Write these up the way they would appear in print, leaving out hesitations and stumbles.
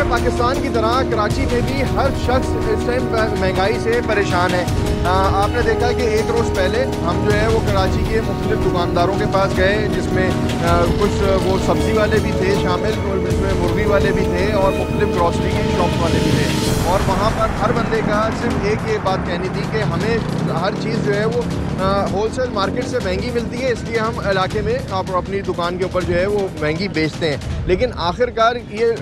में पाकिस्तान की तरह कराची में भी हर शख्स इस टाइम महंगाई से परेशान है। आपने देखा कि एक रोज़ पहले हम जो है वो कराची के मुख्तलिफ दुकानदारों के पास गए, जिसमें कुछ वो सब्ज़ी वाले भी थे शामिल, जिसमें मुर्गी वाले भी थे और मुख्तलिफ ग्रॉसरी की शॉप वाले भी थे। और वहाँ पर हर बंदे का सिर्फ एक ये बात कहनी थी कि हमें हर चीज़ जो है वो होलसेल मार्केट से महंगी मिलती है, इसलिए हम इलाके में अपनी दुकान के ऊपर जो है वो महंगी बेचते हैं। लेकिन आखिरकार ये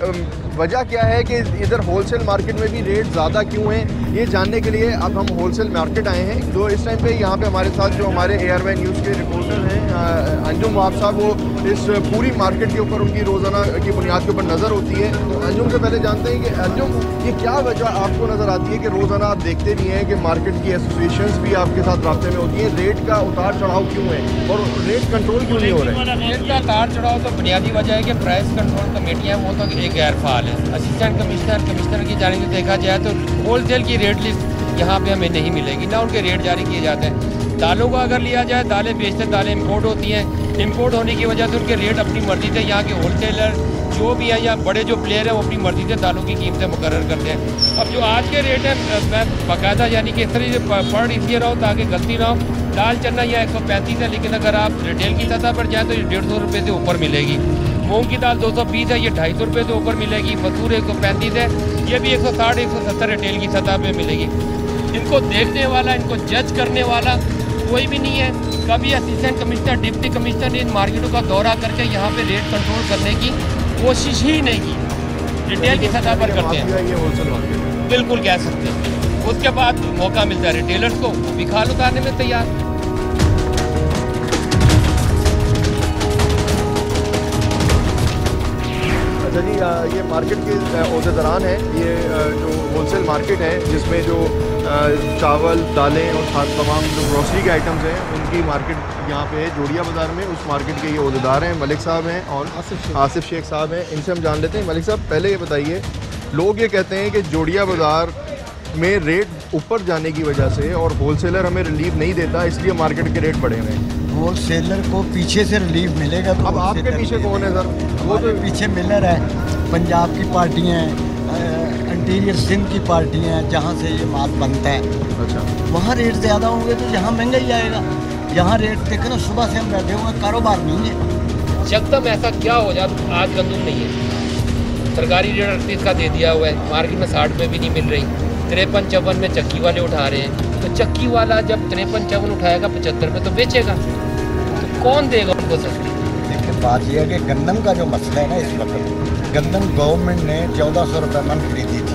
वजह क्या है कि इधर होलसेल मार्केट में भी रेट ज़्यादा क्यों हैं, ये जानने के लिए अब हम होलसेल मार्केट आए हैं। जो इस टाइम पे यहाँ पे हमारे साथ जो हमारे ARY न्यूज़ के रिपोर्टर हैं अंजुम वहाब साहब, वो इस पूरी मार्केट के ऊपर उनकी रोज़ाना की बुनियाद के ऊपर नज़र होती है। तो अंजुम से पहले जानते हैं कि अंजुम, ये क्या वजह आपको नज़र आती है कि रोज़ाना आप देखते भी हैं कि मार्केट की एसोसिएशंस भी आपके साथ राब्ते में होती हैं, रेट का उतार चढ़ाव क्यों है और रेट कंट्रोल क्यों नहीं हो रहे हैं? रेट का उतार चढ़ाव तो बुनियादी वजह है कि प्राइस कंट्रोल कमेटियाँ वो तो एक गैर फाल है। असिस्टेंट कमिश्नर की जाने से देखा जाए तो होलसेल की रेट लिस्ट यहाँ पे हमें नहीं मिलेगी, ना उनके रेट जारी किए जाते हैं। दालों का अगर लिया जाए, दालें बेचते हैं, दालें इंपोर्ट होती हैं, इंपोर्ट होने की वजह से उनके रेट अपनी मर्जी से यहाँ के होलसेलर जो भी हैं या बड़े जो प्लेयर हैं वो अपनी मर्जी से दालों की कीमतें मुकर्रर करते हैं। अब जो आज के रेट है मैं बाकायदा यानी कि इस तरह से पढ़ इसलिए रहा हूँ ताकि गलती ना हो। दाल चना या 135 है, लेकिन अगर आप रिटेल की सतह पर जाएँ तो ये 150 रुपये से ऊपर मिलेगी। मूंग की दाल 220 है, ये 250 रुपये से ऊपर मिलेगी। मसूर 135 है, ये भी 160-170 रिटेल की सतह पे मिलेगी। इनको देखने वाला, इनको जज करने वाला कोई भी नहीं है। कभी असिस्टेंट कमिश्नर, डिप्टी कमिश्नर ने इन मार्केटों का दौरा करके यहाँ पे रेट कंट्रोल करने की कोशिश ही नहीं की। रिटेल की सतह पर करते हैं, बिल्कुल कह सकते हैं। उसके बाद मौका मिलता है रिटेलर्स को, वो भी खाल उतारने में तैयार। अच्छा जी, ये मार्केट के औहदेदारान हैं, ये जो होलसेल मार्केट है जिसमें जो चावल, दालें और साथ तमाम जो ग्रॉसरी के आइटम्स हैं उनकी मार्केट यहाँ पे है जोड़िया बाज़ार में। उस मार्केट के ये औहदेदार हैं, मलिक साहब हैं और आसिफ शेख साहब हैं। इनसे हम जान लेते हैं। मलिक साहब, पहले ये बताइए, लोग ये कहते हैं कि जोड़िया बाज़ार में रेट ऊपर जाने की वजह से और होलसेलर हमें रिलीफ नहीं देता, इसलिए मार्केट के रेट बढ़े हुए हैं। होलसेलर को पीछे से रिलीफ मिलेगा तो अब आपके पीछे कौन है सर? वो तो पीछे मिलर है, पंजाब की पार्टियाँ हैं, इंटीरियर सिंध की पार्टियाँ हैं, जहाँ से ये माल बनता है। अच्छा, वहाँ रेट ज़्यादा होंगे तो यहाँ महंगा ही आएगा। यहाँ रेट देखे ना, सुबह से हम बैठे हुए, कारोबार नहीं है। यकदम ऐसा क्या हो जाता, आज गंदम नहीं है, सरकारी रेट 38 का दे दिया हुआ है, मार्केट में 60 में भी नहीं मिल रही। 53-54 में चक्की वाले उठा रहे हैं, तो चक्की वाला जब 53-54 उठाएगा 75 में तो बेचेगा, तो कौन देगा उनको सस्ती? लेकिन बात यह है कि गंदम का जो मसला है ना, इस वक्त गंदम गवर्नमेंट ने 1400 रुपये मन खरीदी थी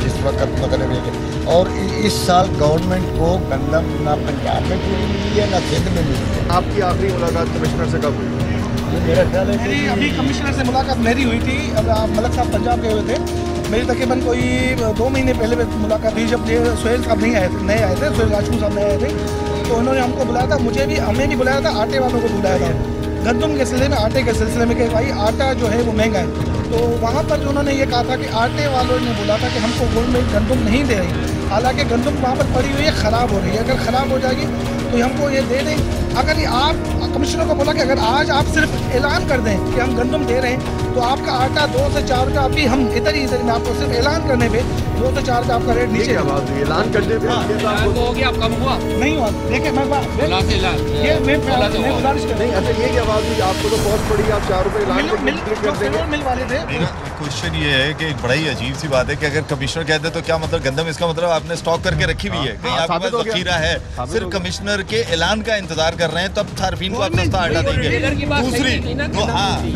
जिस वक्त, मतलब ये, और इस साल गवर्नमेंट को गंदम ना पंजाब में पूरी मिली है ना सिंध में मिली है। आपकी आखिरी मुलाकात कमिश्नर से कब हुई? मेरा ख्याल है मेरी अभी कमिश्नर से मुलाकात मेरी हुई थी। अब मलक साहब पंजाब गए हुए थे, मेरी तकरीबन कोई 2 महीने पहले मुलाकात हुई, जब ये सोहेल साहब नहीं आए थे, नए आए थे, सोहेल राजपूत साहब नए आए थे, तो उन्होंने हमको बुलाया था, हमें भी बुलाया था, आटे वालों को बुलाया था, गंदम के सिलसिले में, आटे के सिलसिले में, कि भाई आटा जो है वो महंगा है। तो वहाँ पर जो उन्होंने ये कहा था कि आटे वालों ने बोला था कि हमको गवर्नमेंट गंदम नहीं दे रही, हालांकि गंदम वहाँ पर पड़ी हुई है, ख़राब हो रही है। अगर ख़राब हो जाएगी तो हमको ये दे दें। अगर ये आप कमिश्नर को बोला कि अगर आज आप सिर्फ ऐलान कर दें कि हम गंदम दे रहे हैं तो आपका आटा 2 से 4 रुपये, अभी हम इधर में आपको सिर्फ ऐलान करने पे 2 से 4 रुपये आपका रेट नीचे। ऐलान करने पे हो गया, कम हुआ नहीं हुआ। देखिए मैं गुजारिश कर नहीं। अच्छा, ये क्या बात हुई, आपको तो बहुत पड़ी, आप 4 रुपये ऐलान मिल वाले थे। क्वेश्चन ये है कि बड़ा ही अजीब सी बात है कि अगर कमिश्नर कहते हैं तो क्या मतलब गंदम, इसका मतलब आपने स्टॉक करके रखी हुई है, कहीं आपके पास जखीरा है, सिर्फ कमिश्नर के ऐलान का इंतजार कर रहे हैं, तब सार्फिन को आप सस्ता आटा देंगे।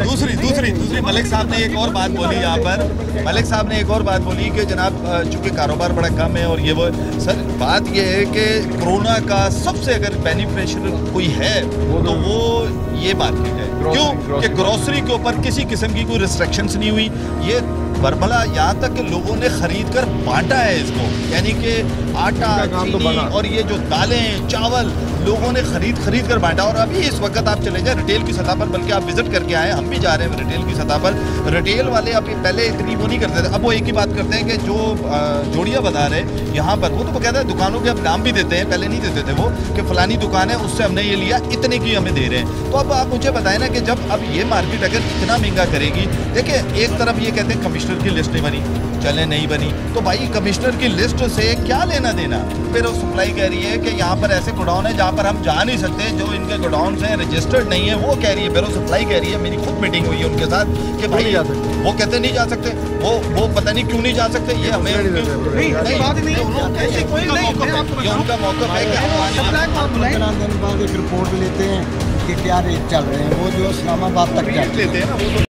दूसरी मलिक साहब ने एक और बात बोली यहाँ पर, मलिक साहब ने एक और बात बोली कि जनाब चूंकि कारोबार बड़ा कम है और ये वो, सर बात ये है कि कोरोना का सबसे अगर बेनिफिशियल कोई है तो वो ये मार्केट है। क्यों कि ग्रोसरी के ऊपर किसी किस्म की कोई रिस्ट्रिक्शंस नहीं हुई। ये बरमला यहाँ तक कि लोगों ने खरीद कर बांटा है इसको, यानी कि आटा, काम तो चीनी बना। और ये जो दालें, चावल लोगों ने खरीद कर बांटा। और अभी इस वक्त आप चले जाए रिटेल की सतह पर, बल्कि आप विजिट करके आए, हम भी जा रहे हैं रिटेल की सतह पर। रिटेल वाले अभी पहले इतनी वो नहीं करते थे, अब वो एक ही बात करते हैं कि जो जोड़िया बाजार है यहाँ पर, वो तो कहते हैं दुकानों के अब नाम भी देते हैं, पहले नहीं देते थे वो, कि फलानी दुकान है उससे हमने ये लिया, इतने की हमें दे रहे हैं। तो अब आप मुझे बताएं ना कि जब अब ये मार्केट अगर इतना महंगा करेगी, देखिए एक तरफ ये कहते हैं कमिश्नर की लिस्ट नहीं बनी, चले नहीं बनी, तो भाई कमिश्नर की लिस्ट से क्या लेना देना। फिर वो सप्लाई कह रही है कि यहाँ पर ऐसे गोडाउन है जहाँ पर हम जा नहीं सकते, जो इनके गोडाउन हैं रजिस्टर्ड नहीं है, वो कह रही है, बेरो सप्लाई कह रही है, मेरी खुद मीटिंग हुई है उनके साथ कि भाई वो कहते नहीं जा सकते, वो पता नहीं क्यों नहीं जा सकते, ये हमें ऐसी बात ही नहीं है, ऐसी कोई नहीं, मैं आपको ये उनका मौका है कि सप्लाई को आप बुलाएं। 15 दिन बाद एक रिपोर्ट लेते हैं कि क्या रेट चल रहे हैं, वो जो इस्लामाबाद तक जाते हैं। लेते हैं ना वो तो